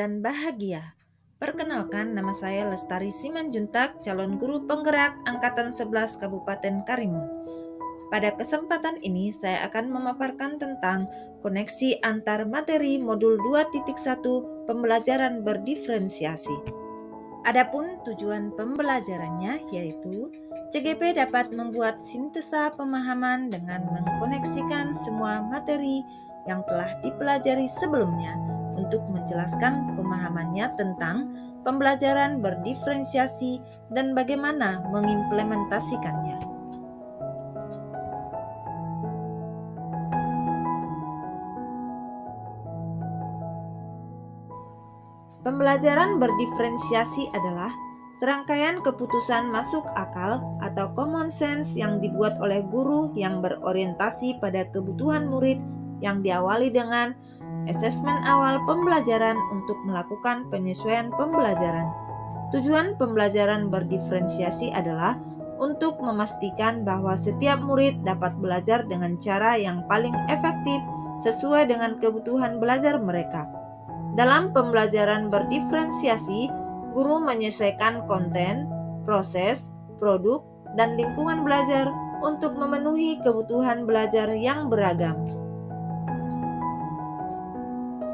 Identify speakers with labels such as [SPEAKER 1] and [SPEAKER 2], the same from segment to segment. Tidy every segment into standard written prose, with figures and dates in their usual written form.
[SPEAKER 1] dan bahagia. Perkenalkan, nama saya Lestari Simanjuntak, calon guru penggerak Angkatan 11 Kabupaten Karimun. Pada kesempatan ini saya akan memaparkan tentang koneksi antar materi modul 2.1 pembelajaran berdiferensiasi. Adapun tujuan pembelajarannya yaitu CGP dapat membuat sintesa pemahaman dengan mengkoneksikan semua materi yang telah dipelajari sebelumnya untuk menjelaskan pemahamannya tentang pembelajaran berdiferensiasi dan bagaimana mengimplementasikannya. Pembelajaran berdiferensiasi adalah serangkaian keputusan masuk akal atau common sense yang dibuat oleh guru yang berorientasi pada kebutuhan murid yang diawali dengan asesmen awal pembelajaran untuk melakukan penyesuaian pembelajaran. Tujuan pembelajaran berdiferensiasi adalah untuk memastikan bahwa setiap murid dapat belajar dengan cara yang paling efektif sesuai dengan kebutuhan belajar mereka. Dalam pembelajaran berdiferensiasi, guru menyesuaikan konten, proses, produk, dan lingkungan belajar untuk memenuhi kebutuhan belajar yang beragam.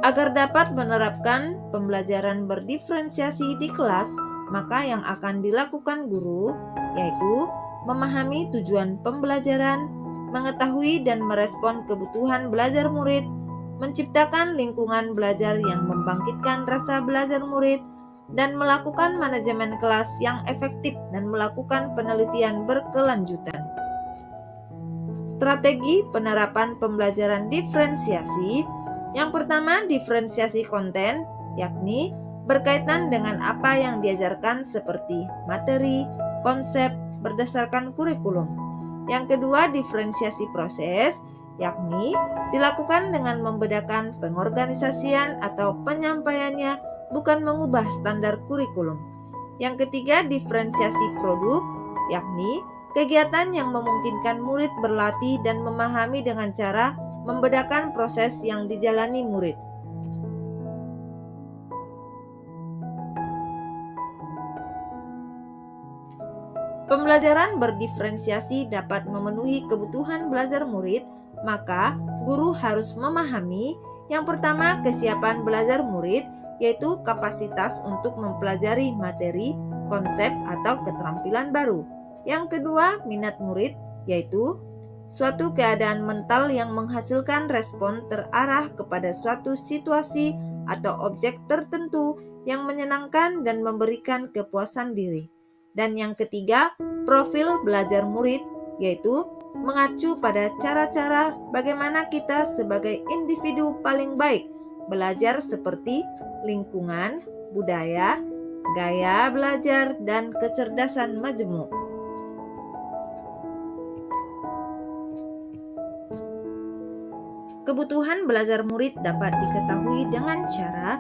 [SPEAKER 1] Agar dapat menerapkan pembelajaran berdiferensiasi di kelas, maka yang akan dilakukan guru yaitu memahami tujuan pembelajaran, mengetahui dan merespon kebutuhan belajar murid, menciptakan lingkungan belajar yang membangkitkan rasa belajar murid, dan melakukan manajemen kelas yang efektif dan melakukan penelitian berkelanjutan. Strategi penerapan pembelajaran diferensiasi. Yang pertama, diferensiasi konten, yakni berkaitan dengan apa yang diajarkan seperti materi, konsep, berdasarkan kurikulum. Yang kedua, diferensiasi proses, yakni dilakukan dengan membedakan pengorganisasian atau penyampaiannya, bukan mengubah standar kurikulum. Yang ketiga, diferensiasi produk, yakni kegiatan yang memungkinkan murid berlatih dan memahami dengan cara membedakan proses yang dijalani murid. Pembelajaran berdiferensiasi dapat memenuhi kebutuhan belajar murid, maka guru harus memahami yang pertama kesiapan belajar murid, yaitu kapasitas untuk mempelajari materi, konsep, atau keterampilan baru. Yang kedua, minat murid, yaitu suatu keadaan mental yang menghasilkan respon terarah kepada suatu situasi atau objek tertentu yang menyenangkan dan memberikan kepuasan diri. Dan yang ketiga, profil belajar murid, yaitu mengacu pada cara-cara bagaimana kita sebagai individu paling baik belajar seperti lingkungan, budaya, gaya belajar, dan kecerdasan majemuk. Kebutuhan belajar murid dapat diketahui dengan cara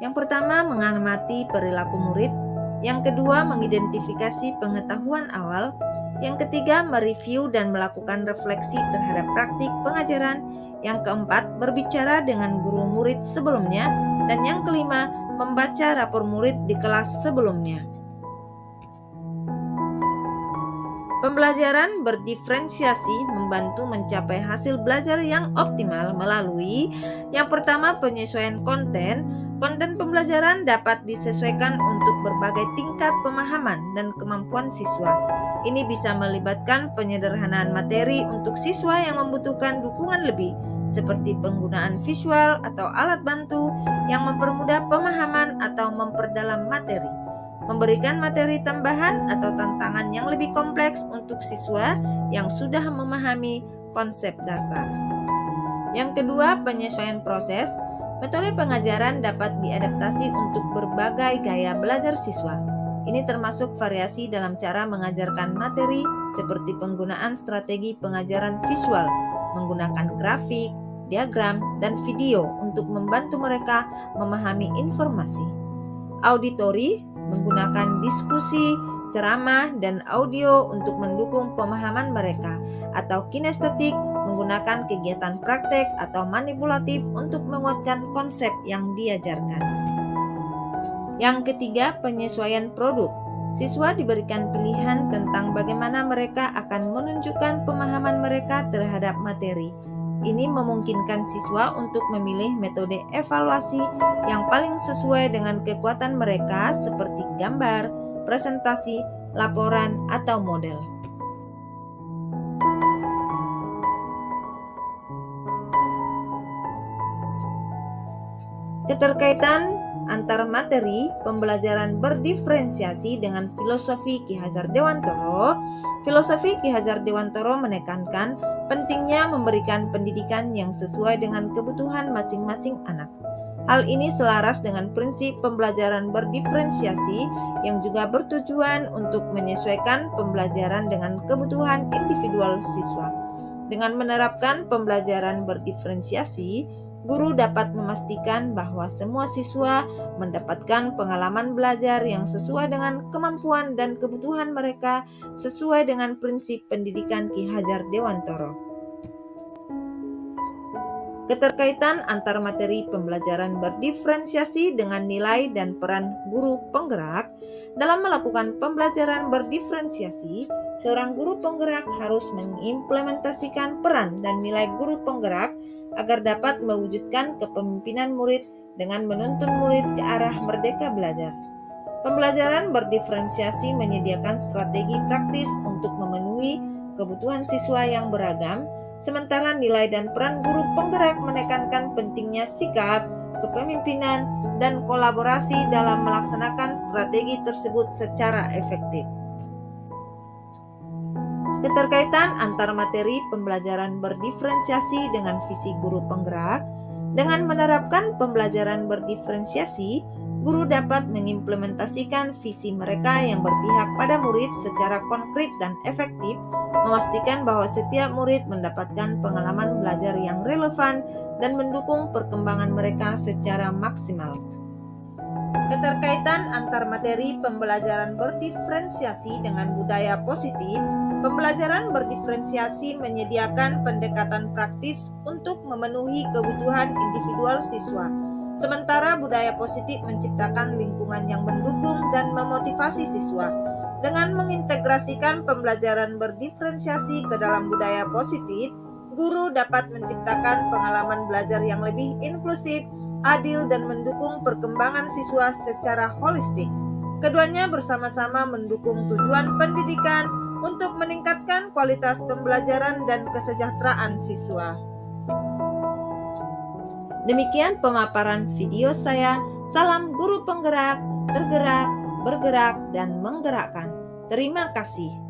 [SPEAKER 1] yang pertama mengamati perilaku murid, yang kedua mengidentifikasi pengetahuan awal, yang ketiga mereview dan melakukan refleksi terhadap praktik pengajaran, yang keempat berbicara dengan guru murid sebelumnya, dan yang kelima membaca rapor murid di kelas sebelumnya. Pembelajaran berdiferensiasi membantu mencapai hasil belajar yang optimal melalui yang pertama penyesuaian konten. Konten pembelajaran dapat disesuaikan untuk berbagai tingkat pemahaman dan kemampuan siswa. Ini bisa melibatkan penyederhanaan materi untuk siswa yang membutuhkan dukungan lebih, seperti penggunaan visual atau alat bantu yang mempermudah pemahaman atau memperdalam materi. Memberikan materi tambahan atau tantangan yang lebih kompleks untuk siswa yang sudah memahami konsep dasar. Yang kedua, penyesuaian proses. Metode pengajaran dapat diadaptasi untuk berbagai gaya belajar siswa. Ini termasuk variasi dalam cara mengajarkan materi seperti penggunaan strategi pengajaran visual, menggunakan grafik, diagram, dan video untuk membantu mereka memahami informasi. Auditori menggunakan diskusi, ceramah, dan audio untuk mendukung pemahaman mereka, atau kinestetik menggunakan kegiatan praktek atau manipulatif untuk menguatkan konsep yang diajarkan. Yang ketiga, penyesuaian produk. Siswa diberikan pilihan tentang bagaimana mereka akan menunjukkan pemahaman mereka terhadap materi. Ini memungkinkan siswa untuk memilih metode evaluasi yang paling sesuai dengan kekuatan mereka seperti gambar, presentasi, laporan, atau model. Keterkaitan antar materi pembelajaran berdiferensiasi dengan filosofi Ki Hajar Dewantoro. Filosofi Ki Hajar Dewantoro menekankan pentingnya memberikan pendidikan yang sesuai dengan kebutuhan masing-masing anak. Hal ini selaras dengan prinsip pembelajaran berdiferensiasi yang juga bertujuan untuk menyesuaikan pembelajaran dengan kebutuhan individual siswa. Dengan menerapkan pembelajaran berdiferensiasi, guru dapat memastikan bahwa semua siswa mendapatkan pengalaman belajar yang sesuai dengan kemampuan dan kebutuhan mereka sesuai dengan prinsip pendidikan Ki Hajar Dewantoro. Keterkaitan antar materi pembelajaran berdiferensiasi dengan nilai dan peran guru penggerak. Dalam melakukan pembelajaran berdiferensiasi, seorang guru penggerak harus mengimplementasikan peran dan nilai guru penggerak agar dapat mewujudkan kepemimpinan murid dengan menuntun murid ke arah merdeka belajar. Pembelajaran berdiferensiasi menyediakan strategi praktis untuk memenuhi kebutuhan siswa yang beragam, sementara nilai dan peran guru penggerak menekankan pentingnya sikap, kepemimpinan, dan kolaborasi dalam melaksanakan strategi tersebut secara efektif. Keterkaitan antar materi pembelajaran berdiferensiasi dengan visi guru penggerak. Dengan menerapkan pembelajaran berdiferensiasi, guru dapat mengimplementasikan visi mereka yang berpihak pada murid secara konkret dan efektif, memastikan bahwa setiap murid mendapatkan pengalaman belajar yang relevan dan mendukung perkembangan mereka secara maksimal. Keterkaitan antar materi pembelajaran berdiferensiasi dengan budaya positif. Pembelajaran berdiferensiasi menyediakan pendekatan praktis untuk memenuhi kebutuhan individual siswa, sementara budaya positif menciptakan lingkungan yang mendukung dan memotivasi siswa. Dengan mengintegrasikan pembelajaran berdiferensiasi ke dalam budaya positif, guru dapat menciptakan pengalaman belajar yang lebih inklusif, adil, dan mendukung perkembangan siswa secara holistik. Keduanya bersama-sama mendukung tujuan pendidikan untuk meningkatkan kualitas pembelajaran dan kesejahteraan siswa. Demikian pemaparan video saya. Salam guru penggerak, tergerak, bergerak, dan menggerakkan. Terima kasih.